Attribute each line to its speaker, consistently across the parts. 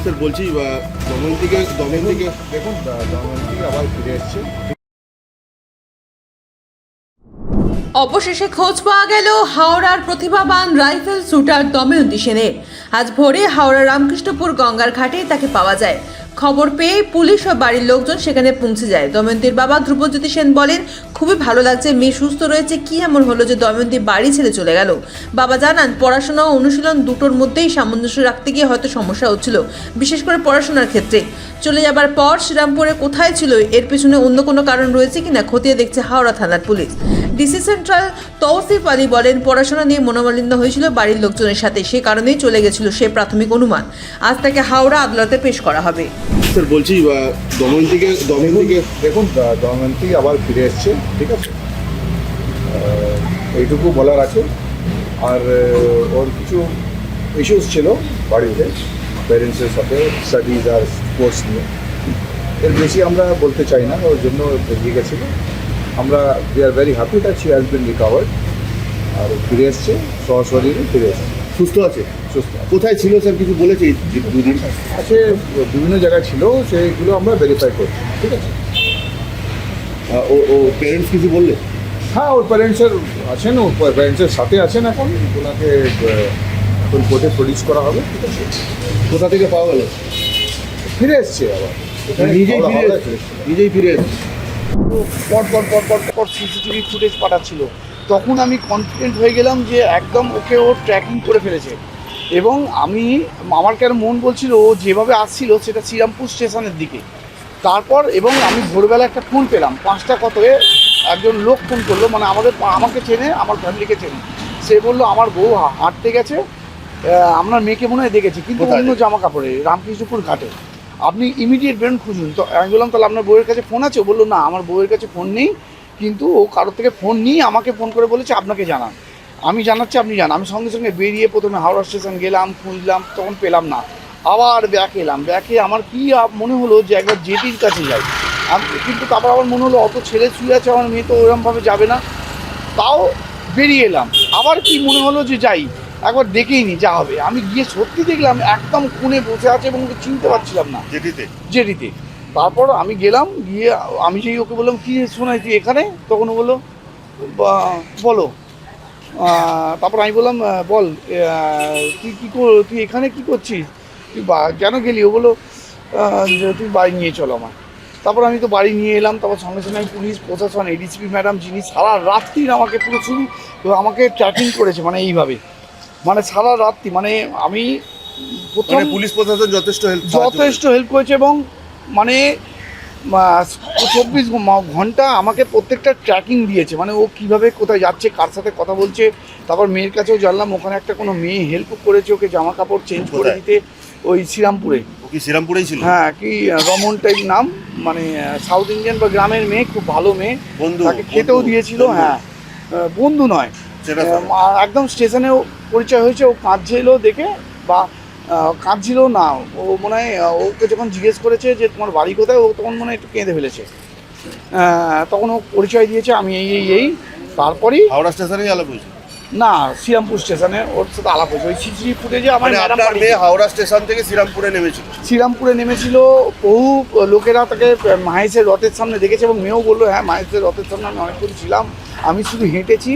Speaker 1: Sir বলছি দময়ন্তীকে
Speaker 2: দেখুন দময়ন্তী আবার ফিরে এসছে।
Speaker 3: অবশেষে খোঁজ পাওয়া গেল হাওড়ার প্রতিভাবান রাইফেল শুটার দময়ন্তী সেনের। আজ ভোরে হাওড়া রামকৃষ্ণপুর গঙ্গার ঘাটে তাকে পাওয়া যায়। খবর পেয়ে পুলিশ ও বাড়ির লোকজন সেখানে পৌঁছে যায়। দময়ন্তীর বাবা ধ্রুবজ্যোতি সেন বলেন, খুবই ভালো লাগছে, মেয়ে সুস্থ রয়েছে। কি এমন হলো যে দময়ন্তী বাড়ি ছেড়ে চলে গেল? বাবা জানান, পড়াশোনা ও অনুশীলন দুটোর মধ্যেই সামঞ্জস্য রাখতে গিয়ে হয়তো সমস্যা হচ্ছিল, বিশেষ করে পড়াশোনার ক্ষেত্রে। চলে যাবার পর শ্রীরামপুরে কোথায় ছিল, এর পেছনে অন্য কোনো কারণ রয়েছে কিনা খতিয়ে দেখছে হাওড়া থানার police. DC central Tausif Ali বলেন, পড়াশোনা নিয়ে মনোমালিন্য হয়েছিল বাড়ির লোকজনের সাথে, সে কারণেই চলে গেছিল সে প্রাথমিক অনুমান। আজ তাকে হাওড়া আদালতে পেশ করা হবে।
Speaker 1: স্যার বলছি দময়ন্তীকে
Speaker 2: দেখুন দময়ন্তী আবার ফিরে এসছে, ঠিক আছে, এইটুকু বলার আছে। আর ওর কিছু ইস্যুস ছিল বাড়িতে প্যারেন্টসের সাথে, স্টাডিজ আর স্পোর্টস নিয়ে। এর বেশি আমরা বলতে চাই না, ওর জন্য বেরিয়ে গেছিলো। আমরা we are very happy that she has been recovered. আর ফিরে এসছে, সশরীরে ফিরে এসছে,
Speaker 1: সুস্থ আছে।
Speaker 2: সুস্থ।
Speaker 1: কোথায় ছিল স্যার কিছু বলেছে দুদিন?
Speaker 2: আছে, বিভিন্ন জায়গায় ছিল, সেইগুলো আমরা ভেরিফাই করছি, ঠিক আছে।
Speaker 1: ও প্যারেন্টস কিছু বললে?
Speaker 2: হ্যাঁ, ওর প্যারেন্টসের আছেন, ওর প্যারেন্টসের সাথে আছেন এখন। ওনাকে এখন কোর্টে প্রডিউস করা হবে, ঠিক আছে।
Speaker 1: কোথা থেকে পাওয়া গেল?
Speaker 2: ফিরে এসছে আবার,
Speaker 1: নিজেই ফিরে এসছে।
Speaker 4: পর সিসিটিভি ফুটেজ পাঠাচ্ছিল, তখন আমি কনফিডেন্ট হয়ে গেলাম যে একদম ওকে ও ট্র্যাকিং করে ফেলেছে। এবং আমার কেন মন বলছিল ও যেভাবে আসছিল সেটা শ্রীরামপুর স্টেশনের দিকে। তারপর এবং আমি ভোরবেলা একটা ফোন পেলাম, 5টা কতয়ে একজন লোক ফোন করলো, মানে আমাকে চেনে, আমার ফ্যামিলিকে চেনে। সে বললো আমার বউ হাঁটতে গেছে, আপনার মেয়েকে মনে হয় দেখেছি, কিন্তু অন্য জামা কাপড়ে, রামকৃষ্ণপুর ঘাটে। আপনি ইমিডিয়েট বেরোন, খুঁজুন। তো আমি বললাম, তাহলে আপনার বউয়ের কাছে ফোন আছে? ও বললো না, আমার বউয়ের কাছে ফোন নেই, কিন্তু ও কারোর থেকে ফোন নিয়ে আমাকে ফোন করে বলেছে আপনাকে জানান। আমি জানাচ্ছি, আপনি জানান। আমি সঙ্গে সঙ্গে বেরিয়ে প্রথমে হাওড়া স্টেশন গেলাম, খুঁজলাম, তখন পেলাম না। আবার ব্যাকে এলাম, ব্যাকে আমার কি মনে হলো যে একবার জেটির কাছে যাই। কিন্তু তারপর আমার মনে হলো অত ছেলে শুয়ে আছে, আমার মেয়ে তো ওরকমভাবে যাবে না, তাও বেরিয়ে এলাম। আবার কি মনে হলো যে যাই, একবার দেখেই নি যা হবে। আমি গিয়ে সত্যি দেখলাম একদম কোণে বসে আছে এবং ওকে চিনতে পারছিলাম না, জেটিতে। তারপর আমি গেলাম, গিয়ে আমি যেই ওকে বললাম, কী শোনাই তুই এখানে? তখন ও বললো বলো। তারপর আমি বললাম, বল তুই এখানে কি করছিস, তুই কেন গেলি? ও বললো তুই বাড়ি নিয়ে চলো আমার। তারপর আমি তো বাড়ি নিয়ে এলাম। তারপর সঙ্গে সঙ্গে আমি পুলিশ প্রশাসন, এডিসিপি ম্যাডাম, যিনি সারা রাত্রি আমাকে পুরো শুরু আমাকে ট্র্যাকিং করেছে, মানে এইভাবে, মানে সারা রাত্রি, মানে আমি
Speaker 1: পুলিশ প্রশাসন যথেষ্ট
Speaker 4: হেল্প করেছে। এবং মানে 24 ঘন্টা আমাকে প্রত্যেকটা ট্র্যাকিং দিয়েছে, মানে ও কীভাবে কোথায় যাচ্ছে, কার সাথে কথা বলছে। তারপর মেয়ের কাছেও জানলাম, ওখানে একটা কোনো মেয়ে হেল্প করেছে ওকে জামা কাপড় চেঞ্জ করে দিতে, ওই শ্রীরামপুরে।
Speaker 1: শ্রীরামপুরেই ছিল?
Speaker 4: হ্যাঁ, কি রমন টাইপ নাম, মানে সাউথ ইন্ডিয়ান বা গ্রামের মেয়ে, খুব ভালো মেয়ে, তাকে খেতেও দিয়েছিল। হ্যাঁ, বন্ধু নয়, একদম স্টেশনেও পরিচয় হয়েছে। ও কাঁদছিল দেখে, বা কাঁদছিল না, ও মনে হয় ওকে যখন জিজ্ঞেস করেছে যে তোমার বাড়ি কোথায়, ও তখন মনে হয় একটু কেঁদে ফেলেছে। তখন ও পরিচয় দিয়েছে আমি এই। তারপরেই
Speaker 1: হাওড়া স্টেশনেই আলাপ হয়েছে?
Speaker 4: না, শ্রীরামপুর স্টেশনে ওর সাথে আলাপ হয়েছে। ওই সিসিটিভি ফুটেজে আমার
Speaker 1: মেয়ে হাওড়া স্টেশন থেকে শ্রীরামপুরে নেমেছিল।
Speaker 4: বহু লোকেরা তাকে মাহেশের রথের সামনে দেখেছে, এবং মেয়েও বললো হ্যাঁ, মাহেশের রথের সামনে আমি অনেকক্ষণ ছিলাম, আমি শুধু হেঁটেছি,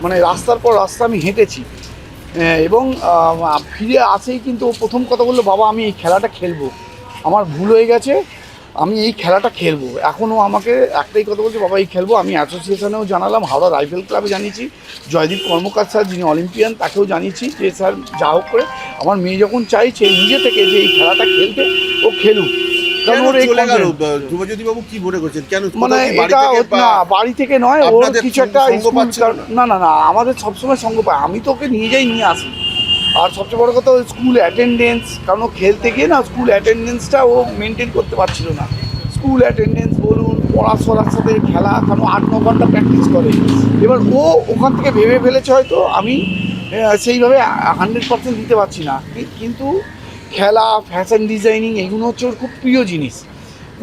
Speaker 4: মানে রাস্তার পর রাস্তা আমি হেঁটেছি। এবং ফিরে আসেই কিন্তু ও প্রথম কথা বললো, বাবা আমি এই খেলাটা খেলবো, আমার ভুল হয়ে গেছে, আমি এই খেলাটা খেলবো। এখনও আমাকে একটাই কথা বলছে, বাবা এই খেলবো। আমি অ্যাসোসিয়েশনেও জানালাম, হাওড়া রাইফেল ক্লাবে জানিয়েছি, জয়দীপ কর্মকার স্যার যিনি অলিম্পিয়ান তাকেও জানিয়েছি যে স্যার যা হোক করে আমার মেয়ে যখন চাইছে নিজে থেকে যে এই খেলাটা খেলতে, ও খেলুক। মানে এটা না, বাড়ি থেকে নয়, ওর কিছু একটা না, আমাদের সবসময় সঙ্গ পায়। আমি তো ওকে নিয়ে আসি। আর সবচেয়ে বড় কথা, স্কুল অ্যাটেন্ডেন্স, কারণ ও খেলতে গিয়ে না স্কুল অ্যাটেন্ডেন্সটা ও মেনটেন করতে পারছিল না। স্কুল অ্যাটেন্ডেন্স বলুন, পড়াশোনার সাথে খেলা, কারণ 8-9 ঘন্টা প্র্যাকটিস করে। এবার ও ওখান থেকে ভেবে ফেলেছে হয়তো আমি সেইভাবে 100% দিতে পারছি না, কিন্তু খেলা, ফ্যাশন ডিজাইনিং এগুলো হচ্ছে ওর খুব প্রিয় জিনিস।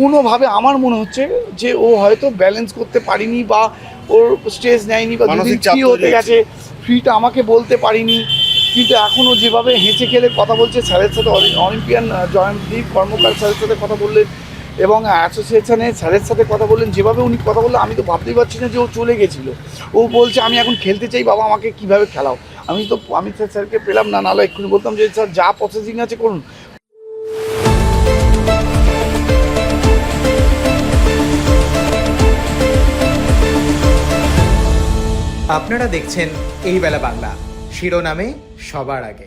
Speaker 4: কোনোভাবে আমার মনে হচ্ছে যে ও হয়তো ব্যালেন্স করতে পারিনি, বা ওর স্ট্রেস নেয়নি, বা দুদিন ফ্রি হতে গেছে, ফ্রিটা আমাকে বলতে পারিনি। কিন্তু এখনও যেভাবে হেঁচে খেলে কথা বলছে স্যারের সাথে, অলিম্পিয়ান জয়ন্তদীপ কর্মকার স্যারের সাথে কথা বললেন এবং অ্যাসোসিয়েশনে স্যারের সাথে কথা বললেন, যেভাবে উনি কথা বললেন আমি তো ভাবতেই পারছি না যে ও চলে গেছিলো। ও বলছে আমি এখন খেলতে চাই, বাবা আমাকে কীভাবে খেলাও। আমি স্যারকে পেলাম না, নাহলে এক্ষুনি বলতাম যে স্যার যা প্রসেসিং আছে করুন।
Speaker 5: আপনারা দেখছেন এই বেলা বাংলা, শিরোনামে সবার আগে।